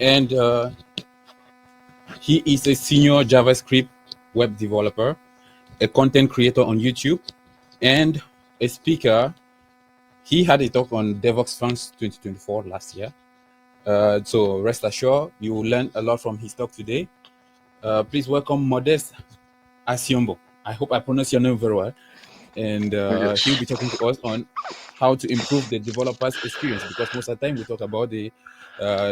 and he is a senior JavaScript web developer, a content creator on YouTube, and a speaker. He had a talk on DevOps France 2024 last year. So rest assured, you will learn a lot from his talk today. Please welcome Modest Asiombo. I hope I pronounced your name very well. And he'll Yes. be talking to us on how to improve the developer's experience, because most of the time we talk about the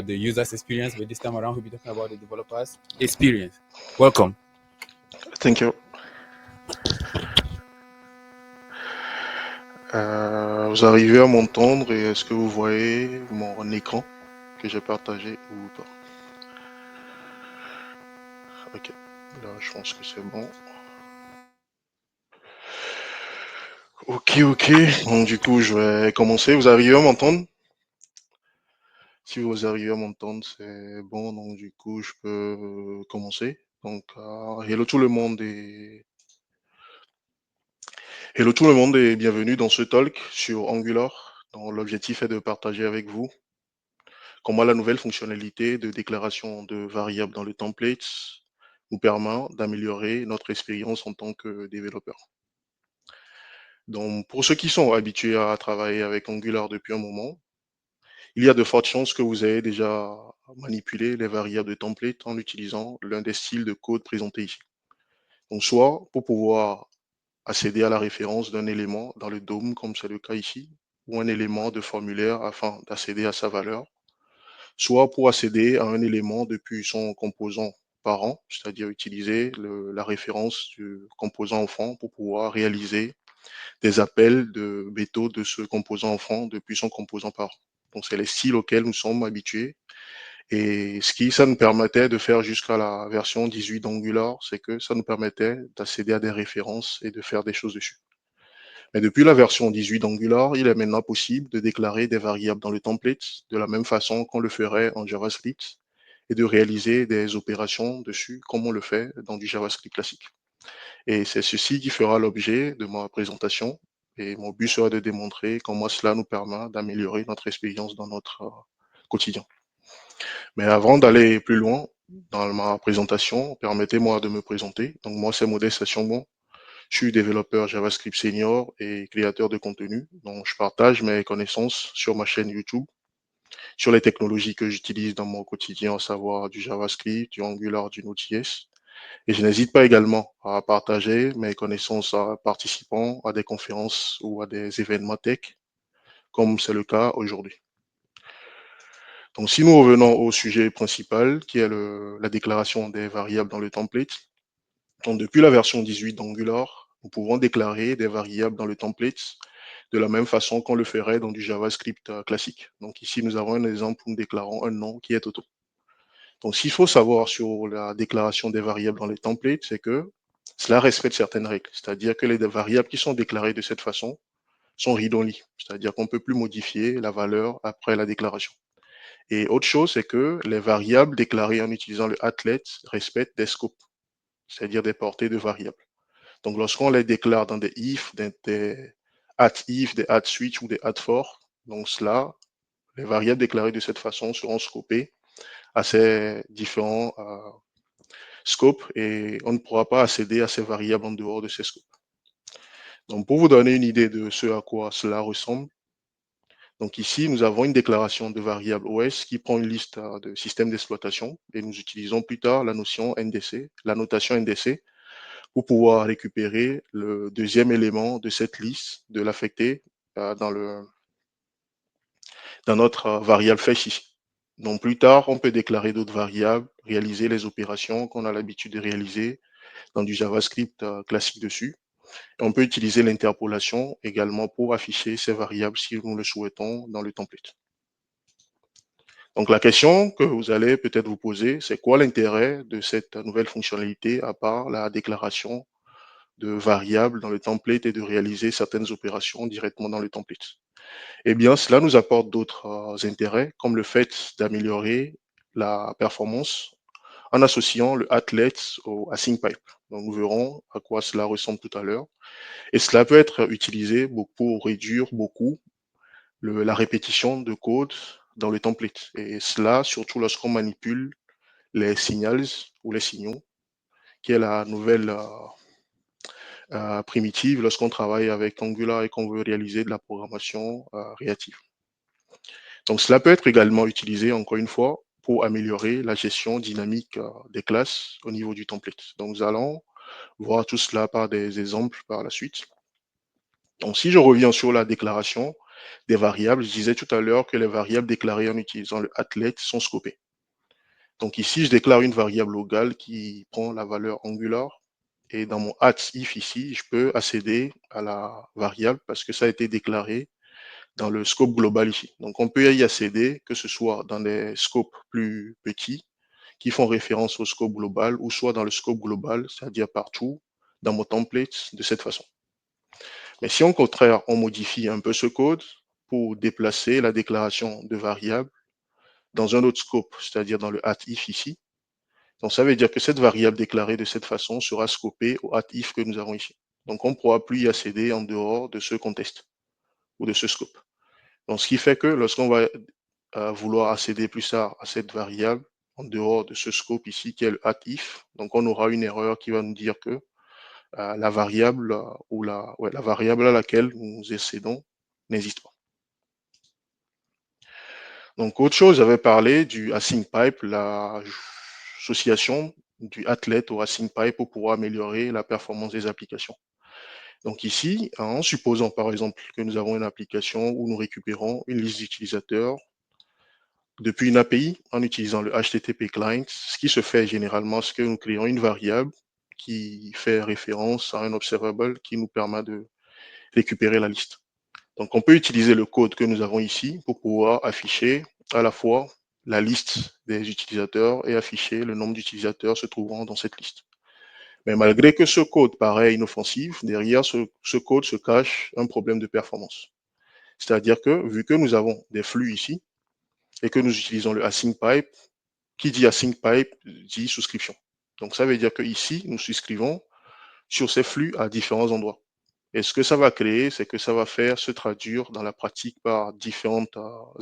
user's experience, but this time around we'll be talking about the developer's experience. Welcome. Thank you. Vous arrivez à m'entendre et est-ce que vous voyez mon écran que j'ai partagé ou pas? Ok. Là, je pense que c'est bon. Ok. Donc, du coup, je vais commencer. Vous arrivez à m'entendre? Si vous arrivez à m'entendre, c'est bon. Donc, du coup, je peux commencer. Donc, hello tout le monde et bienvenue dans ce talk sur Angular, dont l'objectif est de partager avec vous comment la nouvelle fonctionnalité de déclaration de variables dans le template nous permet d'améliorer notre expérience en tant que développeur. Donc, pour ceux qui sont habitués à travailler avec Angular depuis un moment, il y a de fortes chances que vous ayez déjà manipulé les variables de template en utilisant l'un des styles de code présentés ici. Donc, soit pour pouvoir accéder à la référence d'un élément dans le DOM, comme c'est le cas ici, ou un élément de formulaire afin d'accéder à sa valeur, soit pour accéder à un élément depuis son composant parent, c'est-à-dire utiliser la référence du composant enfant pour pouvoir réaliser des appels de méthodes de ce composant enfant depuis son composant parent. Donc c'est les styles auxquels nous sommes habitués. Et ce qui ça nous permettait de faire jusqu'à la version 18 d'Angular, c'est que ça nous permettait d'accéder à des références et de faire des choses dessus. Mais depuis la version 18 d'Angular, il est maintenant possible de déclarer des variables dans le template de la même façon qu'on le ferait en JavaScript et de réaliser des opérations dessus comme on le fait dans du JavaScript classique. Et c'est ceci qui fera l'objet de ma présentation. Et mon but sera de démontrer comment cela nous permet d'améliorer notre expérience dans notre quotidien. Mais avant d'aller plus loin dans ma présentation, permettez-moi de me présenter. Donc moi, c'est Modeste Sachonbon. Je suis développeur JavaScript senior et créateur de contenu. Donc, je partage mes connaissances sur ma chaîne YouTube, sur les technologies que j'utilise dans mon quotidien, à savoir du JavaScript, du Angular, du Node.js. Et je n'hésite pas également à partager mes connaissances à participants à des conférences ou à des événements tech, comme c'est le cas aujourd'hui. Donc, si nous revenons au sujet principal, qui est la déclaration des variables dans le template, donc depuis la version 18 d'Angular, nous pouvons déclarer des variables dans le template de la même façon qu'on le ferait dans du JavaScript classique. Donc ici, nous avons un exemple où nous déclarons un nom qui est Toto. Donc, ce qu'il faut savoir sur la déclaration des variables dans les templates, c'est que cela respecte certaines règles. C'est-à-dire que les variables qui sont déclarées de cette façon sont read-only. C'est-à-dire qu'on ne peut plus modifier la valeur après la déclaration. Et autre chose, c'est que les variables déclarées en utilisant le applet respectent des scopes, c'est-à-dire des portées de variables. Donc, lorsqu'on les déclare dans des if, des if, des switch ou des for, donc cela, les variables déclarées de cette façon seront scopées à ces différents scopes et on ne pourra pas accéder à ces variables en dehors de ces scopes. Donc, pour vous donner une idée de ce à quoi cela ressemble, donc ici, nous avons une déclaration de variable OS qui prend une liste de systèmes d'exploitation et nous utilisons plus tard la notion NDC, la notation NDC, pour pouvoir récupérer le deuxième élément de cette liste, de l'affecter dans notre variable fetch ici. Donc plus tard, on peut déclarer d'autres variables, réaliser les opérations qu'on a l'habitude de réaliser dans du JavaScript classique dessus. Et on peut utiliser l'interpolation également pour afficher ces variables si nous le souhaitons dans le template. Donc la question que vous allez peut-être vous poser, c'est quoi l'intérêt de cette nouvelle fonctionnalité à part la déclaration de variables dans le template et de réaliser certaines opérations directement dans le template? Eh bien, cela nous apporte d'autres intérêts, comme le fait d'améliorer la performance en associant le applet au async pipe. Donc, nous verrons à quoi cela ressemble tout à l'heure. Et cela peut être utilisé pour réduire beaucoup la répétition de code dans le template. Et cela, surtout lorsqu'on manipule les signals ou les signaux, qui est la nouvelle primitive lorsqu'on travaille avec Angular et qu'on veut réaliser de la programmation réactive. Donc cela peut être également utilisé, encore une fois, pour améliorer la gestion dynamique des classes au niveau du template. Donc nous allons voir tout cela par des exemples par la suite. Donc si je reviens sur la déclaration des variables, je disais tout à l'heure que les variables déclarées en utilisant le athlete sont scopées. Donc ici, je déclare une variable locale qui prend la valeur Angular. Et dans mon if ici, je peux accéder à la variable parce que ça a été déclaré dans le scope global ici. Donc on peut y accéder, que ce soit dans des scopes plus petits qui font référence au scope global ou soit dans le scope global, c'est-à-dire partout dans mon template de cette façon. Mais si au contraire, on modifie un peu ce code pour déplacer la déclaration de variable dans un autre scope, c'est-à-dire dans le if ici, donc ça veut dire que cette variable déclarée de cette façon sera scopée au if que nous avons ici. Donc on ne pourra plus y accéder en dehors de ce contexte ou de ce scope. Donc ce qui fait que lorsqu'on va vouloir accéder plus tard à cette variable en dehors de ce scope ici qui est le if, donc on aura une erreur qui va nous dire que la variable la variable à laquelle nous accédons n'existe pas. Donc autre chose, j'avais parlé du async pipe, l'association du athlète au async pipe pour pouvoir améliorer la performance des applications. Donc ici, en supposant par exemple que nous avons une application où nous récupérons une liste d'utilisateurs depuis une API en utilisant le HTTP client, ce qui se fait généralement, c'est que nous créons une variable qui fait référence à un observable qui nous permet de récupérer la liste. Donc on peut utiliser le code que nous avons ici pour pouvoir afficher à la fois la liste des utilisateurs et afficher le nombre d'utilisateurs se trouvant dans cette liste. Mais malgré que ce code paraît inoffensif, derrière ce code se cache un problème de performance. C'est-à-dire que vu que nous avons des flux ici et que nous utilisons le async pipe, qui dit async pipe dit souscription. Donc ça veut dire que ici nous souscrivons sur ces flux à différents endroits. Et ce que ça va créer, c'est que ça va faire se traduire dans la pratique par différents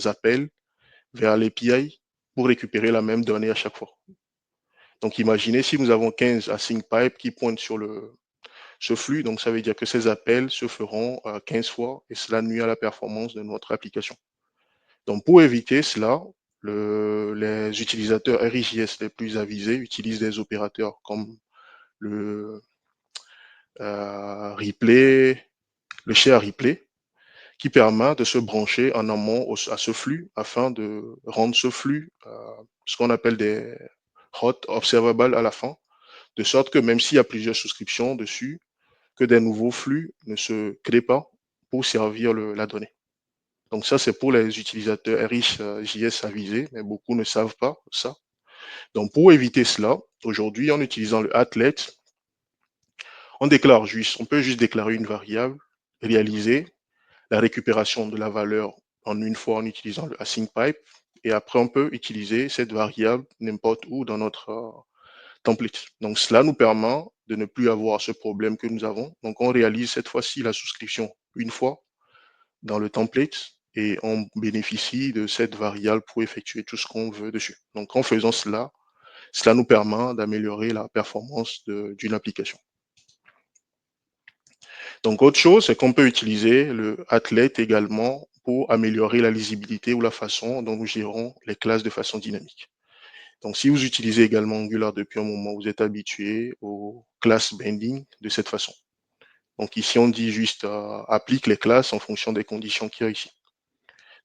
appels vers l'API pour récupérer la même donnée à chaque fois. Donc imaginez si nous avons 15 async pipes qui pointent sur ce flux, donc ça veut dire que ces appels se feront 15 fois et cela nuit à la performance de notre application. Donc pour éviter cela, les utilisateurs RxJS les plus avisés utilisent des opérateurs comme le replay, le share replay, qui permet de se brancher en amont à ce flux afin de rendre ce flux ce qu'on appelle des hot observables à la fin, de sorte que même s'il y a plusieurs souscriptions dessus, que des nouveaux flux ne se créent pas pour servir la donnée. Donc ça, c'est pour les utilisateurs RxJS avisés, mais beaucoup ne savent pas ça. Donc pour éviter cela, aujourd'hui, en utilisant le athlete, on peut juste déclarer une variable, réaliser la récupération de la valeur en une fois en utilisant le async pipe, et après on peut utiliser cette variable n'importe où dans notre template. Donc cela nous permet de ne plus avoir ce problème que nous avons. Donc on réalise cette fois-ci la souscription une fois dans le template et on bénéficie de cette variable pour effectuer tout ce qu'on veut dessus. Donc en faisant cela, cela nous permet d'améliorer la performance d'une application. Donc autre chose, c'est qu'on peut utiliser le athlete également pour améliorer la lisibilité ou la façon dont nous gérons les classes de façon dynamique. Donc si vous utilisez également Angular depuis un moment, vous êtes habitué aux classes binding de cette façon. Donc ici, on dit juste applique les classes en fonction des conditions qu'il y a ici.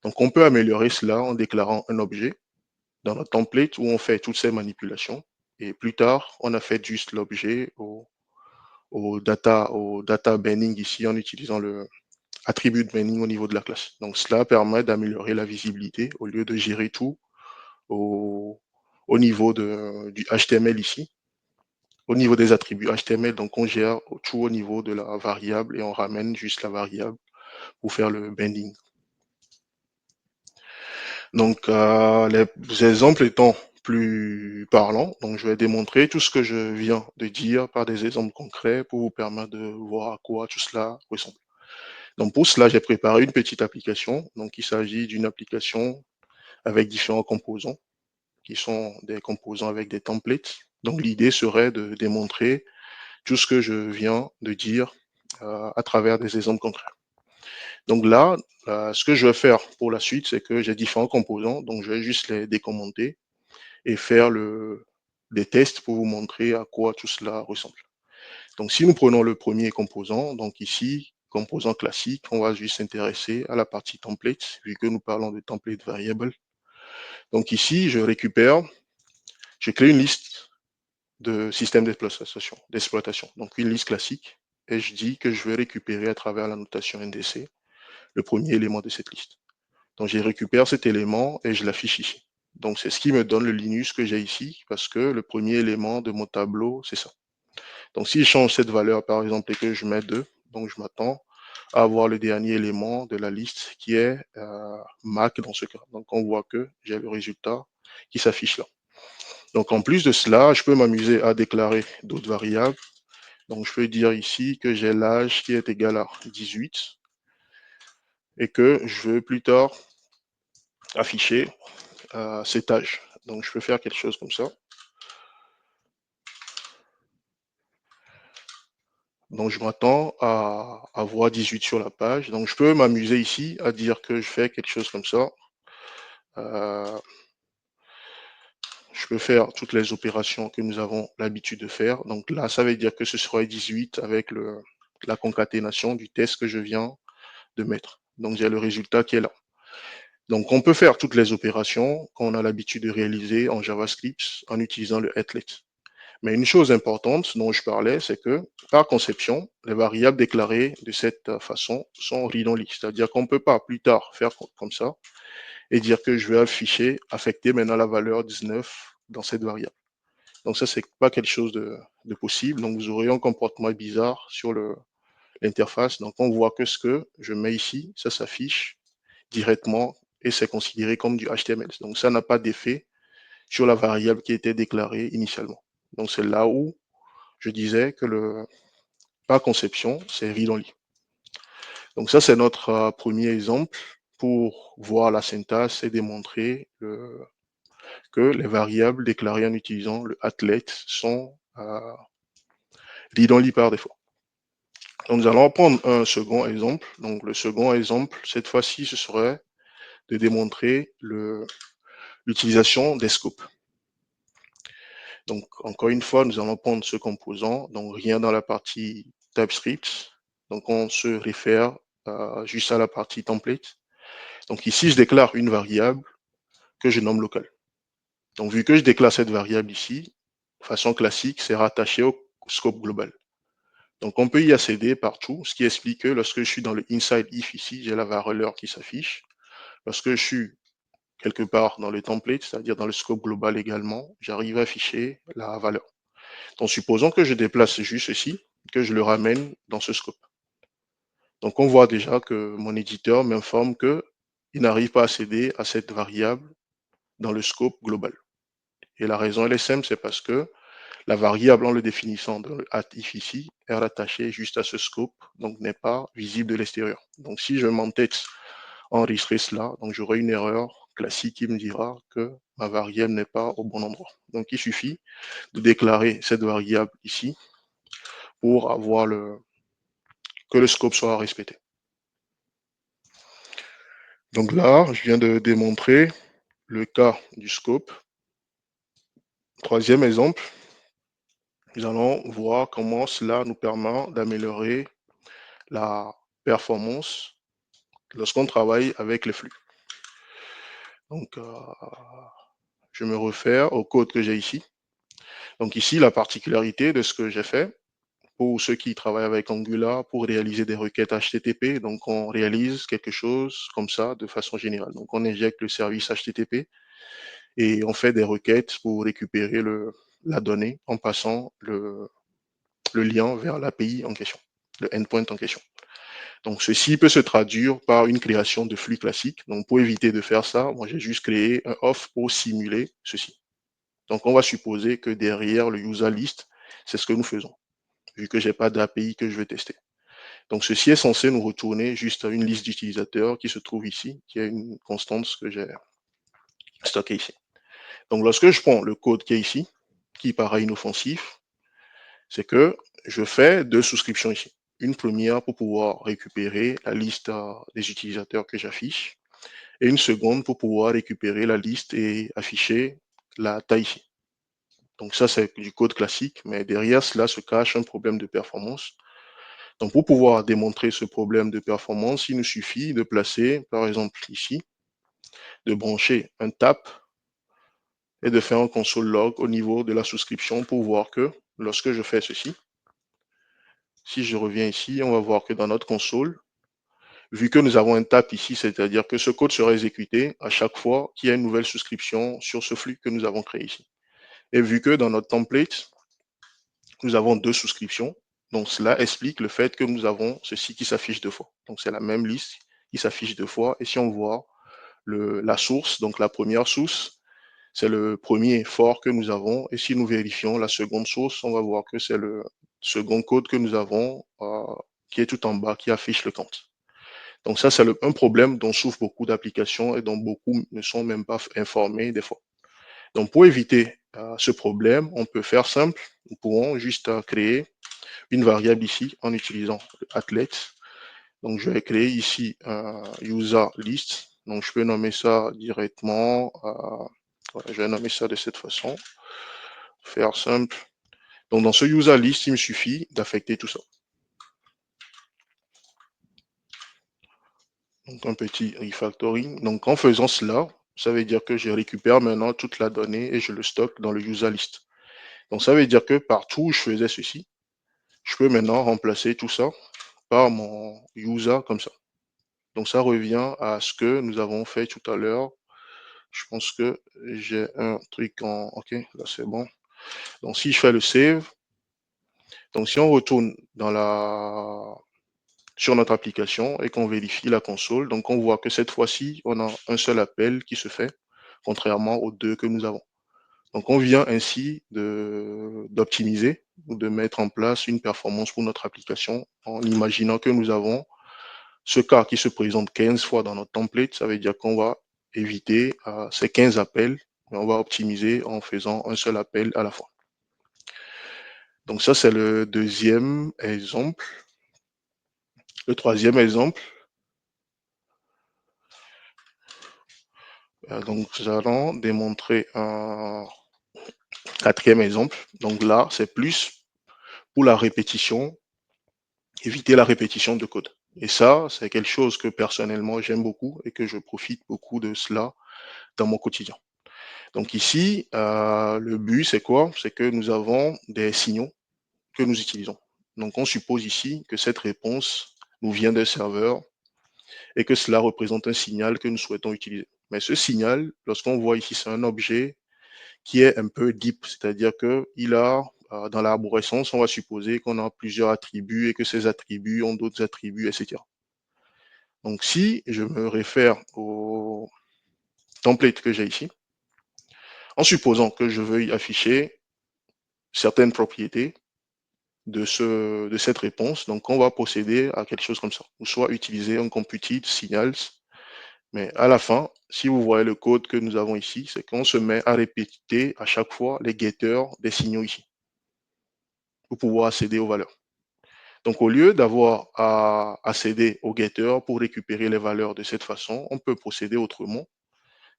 Donc on peut améliorer cela en déclarant un objet dans notre template où on fait toutes ces manipulations. Et plus tard, on a fait juste l'objet au data binding ici en utilisant le attribut binding au niveau de la classe. Donc cela permet d'améliorer la visibilité au lieu de gérer tout au, au niveau du HTML ici. Au niveau des attributs HTML, donc on gère tout au niveau de la variable et on ramène juste la variable pour faire le binding. Donc les exemples étant plus parlants, donc je vais démontrer tout ce que je viens de dire par des exemples concrets pour vous permettre de voir à quoi tout cela ressemble. Donc pour cela, j'ai préparé une petite application. Donc il s'agit d'une application avec différents composants, qui sont des composants avec des templates. Donc l'idée serait de démontrer tout ce que je viens de dire à travers des exemples concrets. Donc là, ce que je vais faire pour la suite, c'est que j'ai différents composants, donc je vais juste les décommenter et faire des tests pour vous montrer à quoi tout cela ressemble. Donc si nous prenons le premier composant, donc ici, composant classique, on va juste s'intéresser à la partie template, vu que nous parlons de template variable. Donc ici, je crée une liste de systèmes d'exploitation, donc une liste classique, et je dis que je vais récupérer à travers la notation NDC le premier élément de cette liste. Donc, je récupère cet élément et je l'affiche ici. Donc, c'est ce qui me donne le Linux que j'ai ici, parce que le premier élément de mon tableau, c'est ça. Donc, si je change cette valeur, par exemple, et que je mets 2, donc je m'attends à avoir le dernier élément de la liste qui est Mac dans ce cas. Donc, on voit que j'ai le résultat qui s'affiche là. Donc, en plus de cela, je peux m'amuser à déclarer d'autres variables. Donc, je peux dire ici que j'ai l'âge qui est égal à 18 et que je veux plus tard afficher cet âge. Donc, je peux faire quelque chose comme ça. Donc, je m'attends à avoir 18 sur la page. Donc, je peux m'amuser ici à dire que je fais quelque chose comme ça. Je peux faire toutes les opérations que nous avons l'habitude de faire. Donc là, ça veut dire que ce sera 18 avec la concaténation du test que je viens de mettre. Donc, j'ai le résultat qui est là. Donc, on peut faire toutes les opérations qu'on a l'habitude de réaliser en JavaScript en utilisant le headlet. Mais une chose importante dont je parlais, c'est que par conception, les variables déclarées de cette façon sont read-only. C'est-à-dire qu'on ne peut pas plus tard faire comme ça et dire que je vais affecter maintenant la valeur 19 dans cette variable. Donc ça, c'est pas quelque chose de possible. Donc vous aurez un comportement bizarre sur l'interface. Donc on voit que ce que je mets ici, ça s'affiche directement et c'est considéré comme du HTML. Donc ça n'a pas d'effet sur la variable qui était déclarée initialement. Donc c'est là où je disais que par conception, c'est read-only. Donc ça, c'est notre premier exemple pour voir la syntaxe et démontrer que les variables déclarées en utilisant le applet sont read-only par défaut. Donc nous allons prendre un second exemple. Donc le second exemple, cette fois-ci, ce serait de démontrer l'utilisation des scopes. Donc encore une fois, nous allons prendre ce composant, donc rien dans la partie TypeScript. Donc on se réfère juste à la partie template. Donc ici, je déclare une variable que je nomme locale. Donc vu que je déclare cette variable ici, de façon classique, c'est rattaché au scope global. Donc on peut y accéder partout, ce qui explique que lorsque je suis dans le inside if ici, j'ai la valeur qui s'affiche. Lorsque je suis quelque part dans le template, c'est-à-dire dans le scope global également, j'arrive à afficher la valeur. Donc supposons que je déplace juste ceci, que je le ramène dans ce scope. Donc on voit déjà que mon éditeur m'informe que il n'arrive pas à accéder à cette variable dans le scope global. Et la raison elle est simple, c'est parce que la variable en le définissant dans le if ici est rattachée juste à ce scope, donc n'est pas visible de l'extérieur. Donc si je m'entête enregistrer cela, donc j'aurai une erreur classique qui me dira que ma variable n'est pas au bon endroit. Donc il suffit de déclarer cette variable ici pour avoir que le scope soit respecté. Donc là, je viens de démontrer le cas du scope. Troisième exemple, nous allons voir comment cela nous permet d'améliorer la performance lorsqu'on travaille avec les flux. Donc, je me réfère au code que j'ai ici. Donc ici, la particularité de ce que j'ai fait, pour ceux qui travaillent avec Angular, pour réaliser des requêtes HTTP, donc on réalise quelque chose comme ça de façon générale. Donc on injecte le service HTTP et on fait des requêtes pour récupérer la donnée en passant le lien vers l'API en question, le endpoint en question. Donc ceci peut se traduire par une création de flux classique. Donc pour éviter de faire ça, moi j'ai juste créé un off pour simuler ceci. Donc on va supposer que derrière le user list, c'est ce que nous faisons, vu que j'ai pas d'API que je vais tester. Donc ceci est censé nous retourner juste à une liste d'utilisateurs qui se trouve ici, qui est une constante que j'ai stocké ici. Donc, lorsque je prends le code qui est ici, qui paraît inoffensif, c'est que je fais deux souscriptions ici. Une première pour pouvoir récupérer la liste des utilisateurs que j'affiche et une seconde pour pouvoir récupérer la liste et afficher la taille ici. Donc ça, c'est du code classique, mais derrière cela se cache un problème de performance. Donc pour pouvoir démontrer ce problème de performance, il nous suffit de placer, par exemple ici, de brancher un tap et de faire un console log au niveau de la souscription pour voir que lorsque je fais ceci, si je reviens ici, on va voir que dans notre console, vu que nous avons un tap ici, c'est-à-dire que ce code sera exécuté à chaque fois qu'il y a une nouvelle souscription sur ce flux que nous avons créé ici. Et vu que dans notre template, nous avons deux souscriptions, donc cela explique le fait que nous avons ceci qui s'affiche deux fois. Donc c'est la même liste qui s'affiche deux fois. Et si on voit la source, donc la première source, c'est le premier fort que nous avons. Et si nous vérifions la seconde source, on va voir que c'est le second code que nous avons qui est tout en bas, qui affiche le compte. Donc ça, c'est un problème dont souffrent beaucoup d'applications et dont beaucoup ne sont même pas informés des fois. Donc pour éviter ce problème, on peut faire simple. Nous pourrons juste créer une variable ici en utilisant athlete. Donc je vais créer ici un user list. Donc je peux nommer ça directement. Voilà, je vais nommer ça de cette façon. Faire simple. Donc dans ce user list, il me suffit d'affecter tout ça. Donc un petit refactoring. Donc en faisant cela, ça veut dire que je récupère maintenant toute la donnée et je le stocke dans le user list. Donc ça veut dire que partout où je faisais ceci, je peux maintenant remplacer tout ça par mon user comme ça. Donc ça revient à ce que nous avons fait tout à l'heure. Je pense que j'ai un truc en... Ok, là c'est bon. Donc si je fais le save, donc si on retourne sur notre application et qu'on vérifie la console, donc on voit que cette fois-ci, on a un seul appel qui se fait, contrairement aux deux que nous avons. Donc on vient ainsi d'optimiser ou de mettre en place une performance pour notre application en imaginant que nous avons ce cas qui se présente 15 fois dans notre template. Ça veut dire qu'on va éviter ces 15 appels, mais on va optimiser en faisant un seul appel à la fois. Donc ça, c'est le deuxième exemple. Le troisième exemple, donc nous allons démontrer un quatrième exemple. Donc là, c'est plus pour la répétition, éviter la répétition de code. Et ça, c'est quelque chose que personnellement j'aime beaucoup et que je profite beaucoup de cela dans mon quotidien. Donc ici, le but, c'est quoi? C'est que nous avons des signaux que nous utilisons. Donc on suppose ici que cette réponse nous vient d'un serveur et que cela représente un signal que nous souhaitons utiliser. Mais ce signal, lorsqu'on voit ici, c'est un objet qui est un peu deep, c'est-à-dire qu'il a, dans l'arborescence, on va supposer qu'on a plusieurs attributs et que ces attributs ont d'autres attributs, etc. Donc si je me réfère au template que j'ai ici, en supposant que je veuille afficher certaines propriétés de cette réponse, donc on va procéder à quelque chose comme ça, ou soit utiliser un computed signals, mais à la fin, si vous voyez le code que nous avons ici, c'est qu'on se met à répéter à chaque fois les getters des signaux ici, pour pouvoir accéder aux valeurs. Donc au lieu d'avoir à accéder aux getters pour récupérer les valeurs de cette façon, on peut procéder autrement,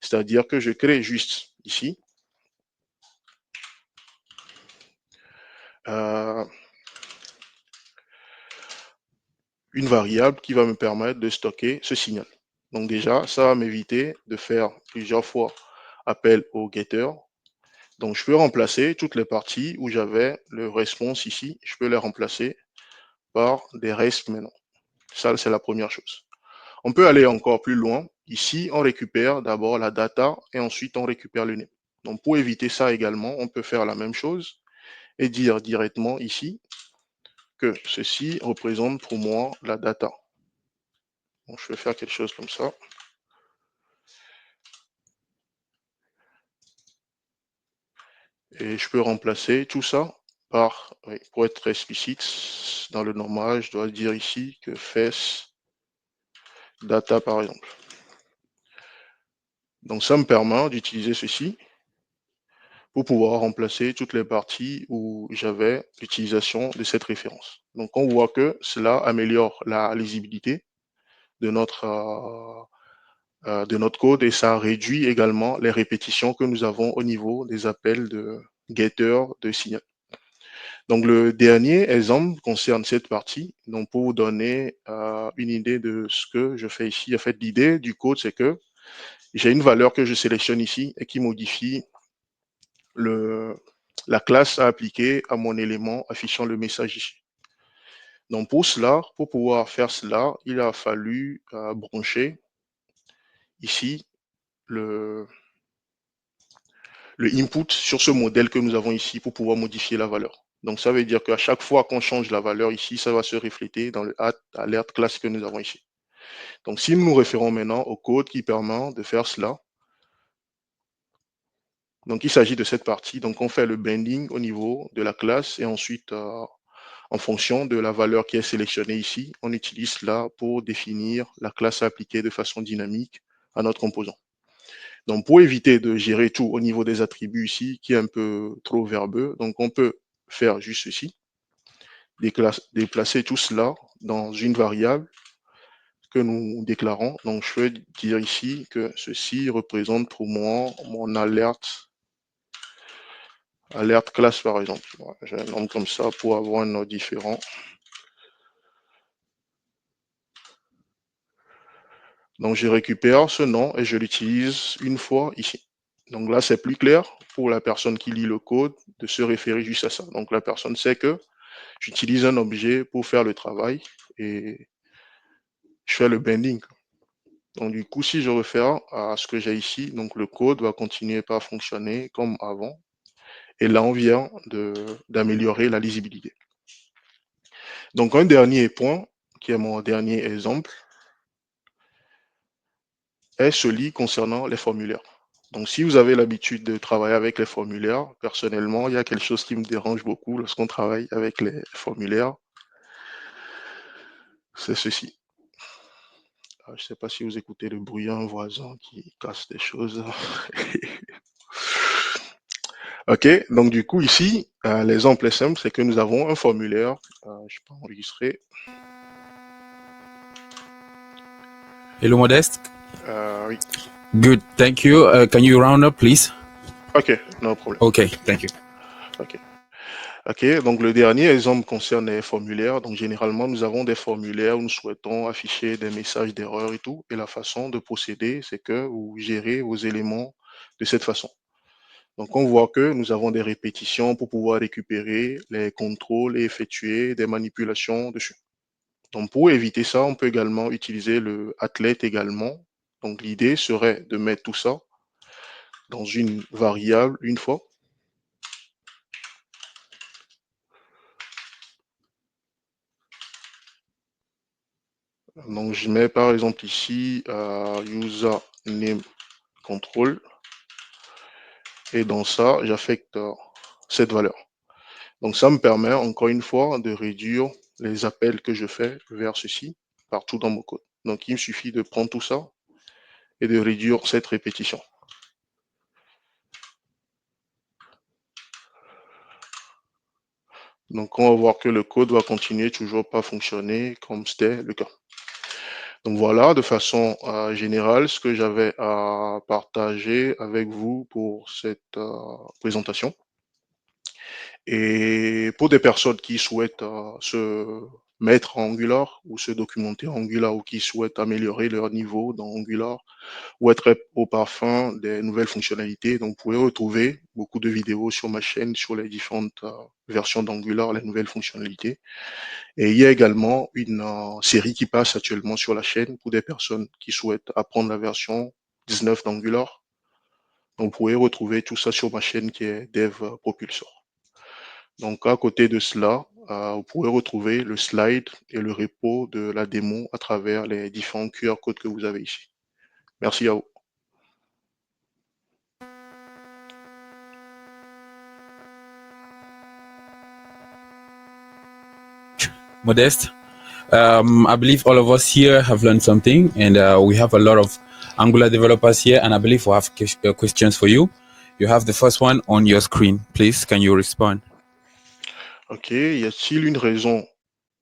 c'est-à-dire que je crée juste ici une variable qui va me permettre de stocker ce signal. Donc déjà, ça va m'éviter de faire plusieurs fois appel au getter. Donc je peux remplacer toutes les parties où j'avais le response ici, je peux les remplacer par des resp maintenant. Ça, c'est la première chose. On peut aller encore plus loin. Ici, on récupère d'abord la data et ensuite on récupère le name. Donc pour éviter ça également, on peut faire la même chose et dire directement ici que ceci représente pour moi la data. Donc, je vais faire quelque chose comme ça. Et je peux remplacer tout ça par, oui, pour être explicite, dans le normal, je dois dire ici que fes data par exemple. Donc ça me permet d'utiliser ceci pour pouvoir remplacer toutes les parties où j'avais l'utilisation de cette référence. Donc on voit que cela améliore la lisibilité de notre code et ça réduit également les répétitions que nous avons au niveau des appels de getter de signal. Donc le dernier exemple concerne cette partie. Donc pour vous donner une idée de ce que je fais ici, en fait l'idée du code c'est que j'ai une valeur que je sélectionne ici et qui modifie la classe à appliquer à mon élément affichant le message ici. Donc pour cela, pour pouvoir faire cela, il a fallu brancher ici le input sur ce modèle que nous avons ici pour pouvoir modifier la valeur. Donc ça veut dire qu'à chaque fois qu'on change la valeur ici, ça va se refléter dans le alert class que nous avons ici. Donc si nous nous référons maintenant au code qui permet de faire cela, donc il s'agit de cette partie, donc on fait le binding au niveau de la classe et ensuite en fonction de la valeur qui est sélectionnée ici, on utilise cela pour définir la classe à appliquer de façon dynamique à notre composant. Donc, pour éviter de gérer tout au niveau des attributs ici, qui est un peu trop verbeux, donc on peut faire juste ceci, déplacer tout cela dans une variable que nous déclarons. Donc, je vais dire ici que ceci représente pour moi mon alerte classe, par exemple. J'ai un nom comme ça pour avoir un nom différent. Donc, je récupère ce nom et je l'utilise une fois ici. Donc là, c'est plus clair pour la personne qui lit le code de se référer juste à ça. Donc, la personne sait que j'utilise un objet pour faire le travail et je fais le binding. Donc, du coup, si je réfère à ce que j'ai ici, donc le code va continuer par fonctionner comme avant. Et là, on vient d'améliorer la lisibilité. Donc, un dernier point, qui est mon dernier exemple, est celui concernant les formulaires. Donc, si vous avez l'habitude de travailler avec les formulaires, personnellement, il y a quelque chose qui me dérange beaucoup lorsqu'on travaille avec les formulaires. C'est ceci. Je ne sais pas si vous écoutez le bruit d'un voisin qui casse des choses. Ok, donc du coup, ici, l'exemple est simple, c'est que nous avons un formulaire. Je peux enregistrer. Hello, Modeste. Oui. Good, thank you. Can you round up, please? Ok, no problem. Okay, thank you. Ok, donc le dernier exemple concerne les formulaires. Donc généralement, nous avons des formulaires où nous souhaitons afficher des messages d'erreur et tout. Et la façon de procéder, c'est que vous gérez vos éléments de cette façon. Donc on voit que nous avons des répétitions pour pouvoir récupérer les contrôles et effectuer des manipulations dessus. Donc pour éviter ça, on peut également utiliser le athlete également. Donc l'idée serait de mettre tout ça dans une variable une fois. Donc je mets par exemple ici user name control et dans ça j'affecte cette valeur. Donc ça me permet encore une fois de réduire les appels que je fais vers ceci partout dans mon code. Donc il me suffit de prendre tout ça et de réduire cette répétition. Donc on va voir que le code va continuer toujours pas fonctionner comme c'était le cas. Donc voilà, de façon générale, ce que j'avais à partager avec vous pour cette présentation. Et pour des personnes qui souhaitent se mettre en Angular ou se documenter en Angular ou qui souhaitent améliorer leur niveau dans Angular ou être au parfum des nouvelles fonctionnalités, donc vous pouvez retrouver beaucoup de vidéos sur ma chaîne sur les différentes versions d'Angular, les nouvelles fonctionnalités. Et il y a également une série qui passe actuellement sur la chaîne pour des personnes qui souhaitent apprendre la version 19 d'Angular. Donc vous pouvez retrouver tout ça sur ma chaîne qui est Dev Propulsor. Donc à côté de cela, vous pouvez retrouver le slide et le repo de la démo à travers les différents QR codes que vous avez ici. Merci à vous. Modeste. I believe all of us here have learned something, and we have a lot of Angular developers here, and I believe we have questions for you. You have the first one on your screen. Please, can you respond? Ok, y a-t-il une raison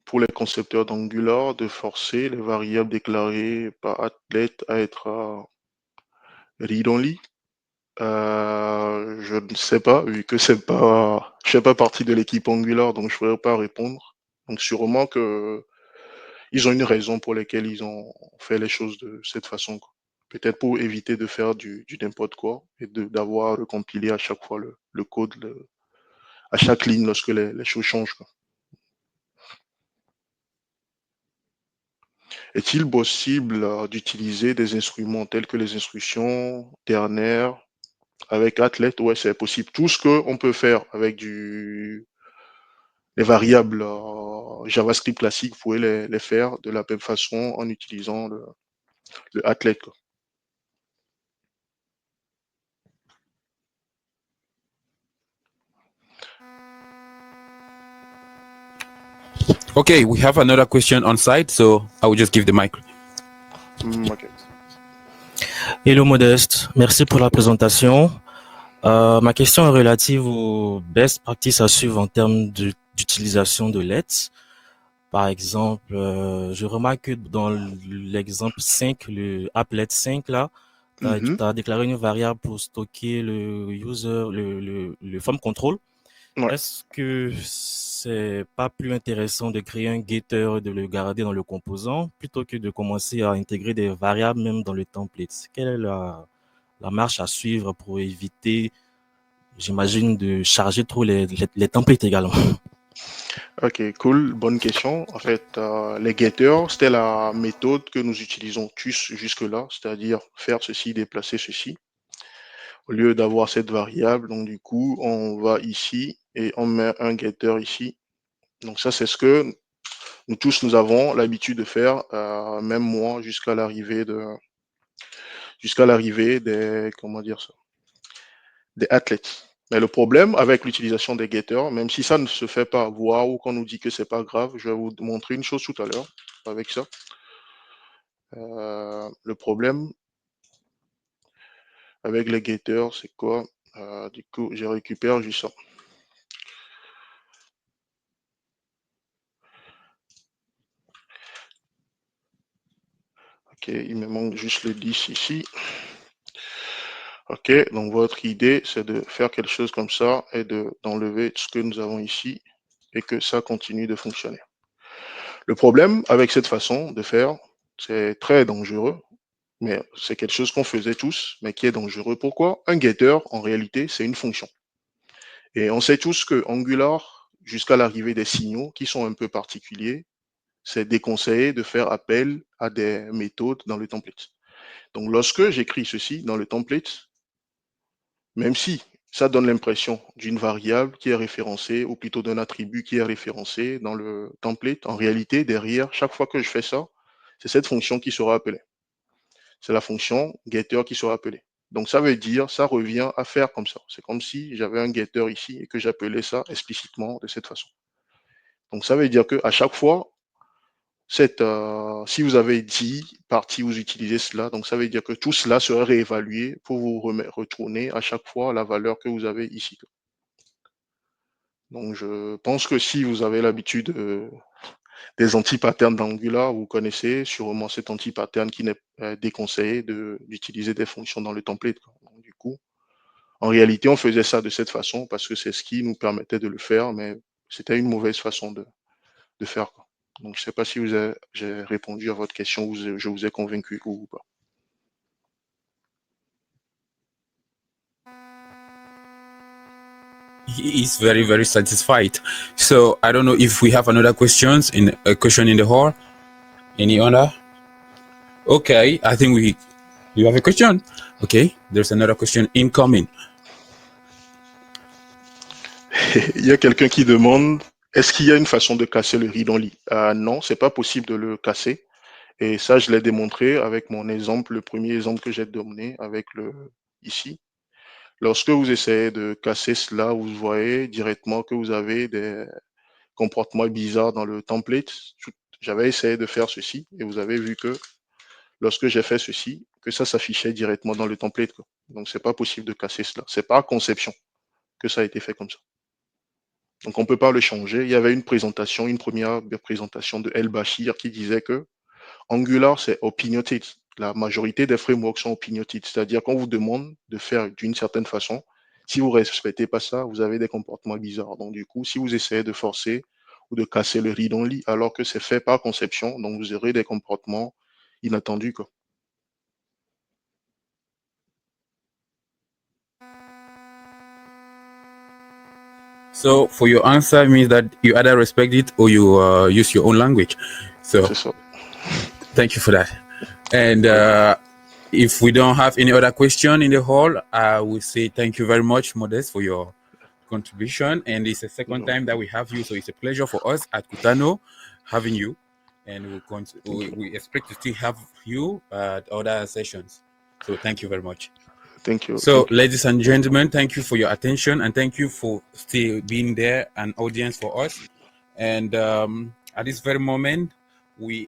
pour les concepteurs d'Angular de forcer les variables déclarées par Applet à être read-only? Je ne sais pas, vu que je fais pas partie de l'équipe Angular, donc je ne pourrais pas répondre. Donc sûrement que ils ont une raison pour laquelle ils ont fait les choses de cette façon, quoi. Peut-être pour éviter de faire du n'importe quoi et d'avoir recompilé à chaque fois le code à chaque ligne lorsque les choses changent, quoi. Est-il possible d'utiliser des instruments tels que les instructions ternaires avec Applet? Ouais, c'est possible. Tout ce qu'on peut faire avec les variables JavaScript classiques, vous pouvez les faire de la même façon en utilisant le Applet, quoi. Okay, we have another question on site, so I will just give the mic. Ok. Hello Modeste, merci pour la présentation. Ma question est relative aux best practices à suivre en termes d'utilisation de Let's. Par exemple, je remarque que dans l'exemple 5, le applet 5 là, tu as déclaré une variable pour stocker le user, le form control. Ouais. Est-ce que c'est pas plus intéressant de créer un getter et de le garder dans le composant plutôt que de commencer à intégrer des variables même dans le template? Quelle est la marche à suivre pour éviter, j'imagine, de charger trop les templates également? Ok, cool, bonne question. En fait, les getters, c'était la méthode que nous utilisons tous jusque-là, c'est-à-dire faire ceci, déplacer ceci. Au lieu d'avoir cette variable, donc du coup, on va ici et on met un getter ici. Donc ça, c'est ce que nous tous, nous avons l'habitude de faire, même moi, jusqu'à l'arrivée des, comment dire ça, des athlètes. Mais le problème avec l'utilisation des getters, même si ça ne se fait pas voir ou qu'on nous dit que c'est pas grave, je vais vous montrer une chose tout à l'heure avec ça. Le problème avec les getters, c'est quoi? Du coup, je récupère juste ça. Ok, il me manque juste le 10 ici. Ok, donc votre idée, c'est de faire quelque chose comme ça et d'enlever ce que nous avons ici et que ça continue de fonctionner. Le problème avec cette façon de faire, c'est très dangereux, mais c'est quelque chose qu'on faisait tous, mais qui est dangereux. Pourquoi? Un getter, en réalité, c'est une fonction. Et on sait tous que Angular, jusqu'à l'arrivée des signaux qui sont un peu particuliers, c'est déconseillé de faire appel à des méthodes dans le template. Donc lorsque j'écris ceci dans le template, même si ça donne l'impression d'une variable qui est référencée, ou plutôt d'un attribut qui est référencé dans le template, en réalité, derrière, chaque fois que je fais ça, c'est cette fonction qui sera appelée. C'est la fonction getter qui sera appelée. Donc ça veut dire, ça revient à faire comme ça. C'est comme si j'avais un getter ici et que j'appelais ça explicitement de cette façon. Donc ça veut dire qu'à chaque fois, si vous avez 10 parties, vous utilisez cela, donc ça veut dire que tout cela sera réévalué pour vous retourner à chaque fois la valeur que vous avez ici. Donc je pense que si vous avez l'habitude des anti-patterns d'Angular, vous connaissez sûrement cet anti-pattern qui n'est déconseillé d'utiliser des fonctions dans le template, quoi. Donc, du coup, en réalité, on faisait ça de cette façon parce que c'est ce qui nous permettait de le faire, mais c'était une mauvaise façon de faire, quoi. Donc, je ne sais pas si j'ai répondu à votre question ou je vous ai convaincu ou pas. He is very, very satisfied. So I don't know if we have another question in the hall. Any other? Okay, I think you have a question. Okay, there's another question incoming. Il y a quelqu'un qui demande, est-ce qu'il y a une façon de casser le read-only? Non, c'est pas possible de le casser. Et ça, je l'ai démontré avec mon exemple, le premier exemple que j'ai donné avec ici. Lorsque vous essayez de casser cela, vous voyez directement que vous avez des comportements bizarres dans le template. J'avais essayé de faire ceci et vous avez vu que lorsque j'ai fait ceci, que ça s'affichait directement dans le template, quoi. Donc, c'est pas possible de casser cela. C'est pas conception que ça a été fait comme ça. Donc, on peut pas le changer. Il y avait une présentation, une première présentation de El Bashir qui disait que Angular, c'est opinionated. La majorité des frameworks sont opinionated. C'est-à-dire qu'on vous demande de faire d'une certaine façon. Si vous respectez pas ça, vous avez des comportements bizarres. Donc, du coup, si vous essayez de forcer ou de casser le read-only alors que c'est fait par conception, donc vous aurez des comportements inattendus, quoi. So for your answer means that you either respect it or you use your own language. So C'est ça. thank you for that. And if we don't have any other question in the hall, I will say thank you very much, Modest, for your contribution. And it's the second time that we have you, so it's a pleasure for us at Kutano having you. And we expect to still have you at other sessions. So thank you very much. Thank you. So, Thank you. ladies and gentlemen, thank you for your attention and thank you for still being there, an audience for us. And at this very moment, we